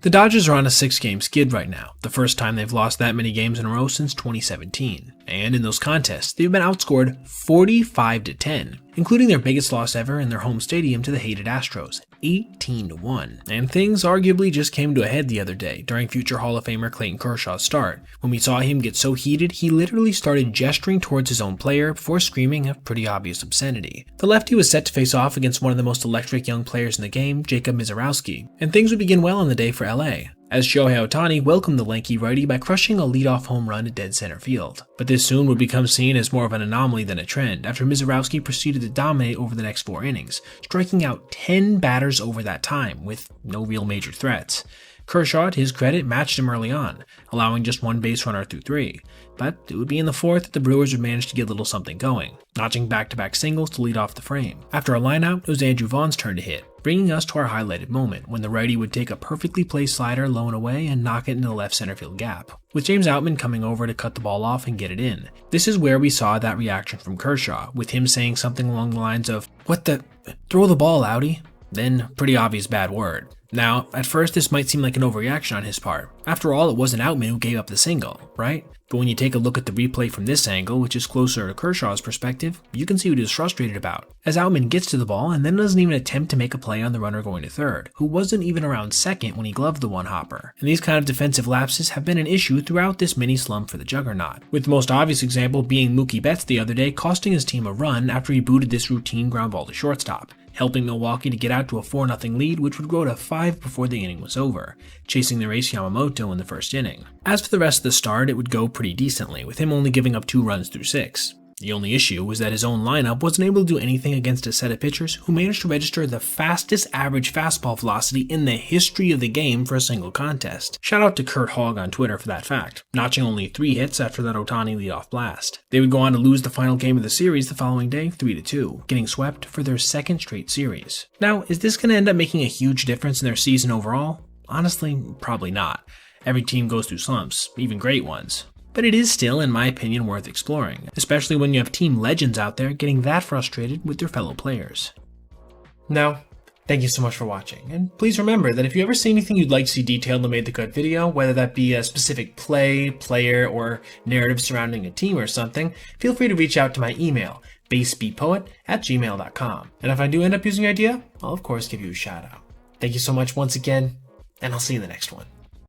The Dodgers are on a 6-game skid right now, the first time they've lost that many games in a row since 2017. And in those contests, they've been outscored 45-10, including their biggest loss ever in their home stadium to the hated Astros, 18-1. And things arguably just came to a head the other day during future Hall of Famer Clayton Kershaw's start. When we saw him get so heated, he literally started gesturing towards his own player before screaming a pretty obvious obscenity. The lefty was set to face off against one of the most electric young players in the game, Jacob Misiorowski, and things would begin well on the day for LA, as Shohei Ohtani welcomed the lanky righty by crushing a leadoff home run to dead center field. But this soon would become seen as more of an anomaly than a trend after Misiorowski proceeded to dominate over the next 4 innings, striking out 10 batters over that time with no real major threats. Kershaw, to his credit, matched him early on, allowing just 1 base runner through 3. But it would be in the 4th that the Brewers would manage to get a little something going, notching back-to-back singles to lead off the frame. After a lineout, it was Andrew Vaughn's turn to hit, bringing us to our highlighted moment when the righty would take a perfectly placed slider low and away and knock it into the left center field gap, with James Outman coming over to cut the ball off and get it in. This is where we saw that reaction from Kershaw, with him saying something along the lines of, "What the? Throw the ball, Outie." Then, pretty obvious bad word. Now, at first this might seem like an overreaction on his part. After all, it wasn't Outman who gave up the single, right? But when you take a look at the replay from this angle, which is closer to Kershaw's perspective, you can see what he was frustrated about, as Outman gets to the ball and then doesn't even attempt to make a play on the runner going to third, who wasn't even around second when he gloved the one-hopper. And these kind of defensive lapses have been an issue throughout this mini slump for the Juggernaut, with the most obvious example being Mookie Betts the other day costing his team a run after he booted this routine ground ball to shortstop, helping Milwaukee to get out to a 4-0 lead, which would grow to 5 before the inning was over, chasing their ace Yamamoto in the first inning. As for the rest of the start, it would go pretty decently, with him only giving up 2 runs through 6. The only issue was that his own lineup wasn't able to do anything against a set of pitchers who managed to register the fastest average fastball velocity in the history of the game for a single contest. Shout out to Kurt Hogg on Twitter for that fact, notching only 3 hits after that Ohtani leadoff blast. They would go on to lose the final game of the series the following day, 3-2, getting swept for their 2nd straight series. Now, is this going to end up making a huge difference in their season overall? Honestly, probably not. Every team goes through slumps, even great ones. But it is still, in my opinion, worth exploring, especially when you have team legends out there getting that frustrated with their fellow players. Now, thank you so much for watching, and please remember that if you ever see anything you'd like to see detailed in the Made the Cut video, whether that be a specific play, player, or narrative surrounding a team or something, feel free to reach out to my email, basebpoet@gmail.com, and if I do end up using your idea, I'll of course give you a shout out. Thank you so much once again, and I'll see you in the next one.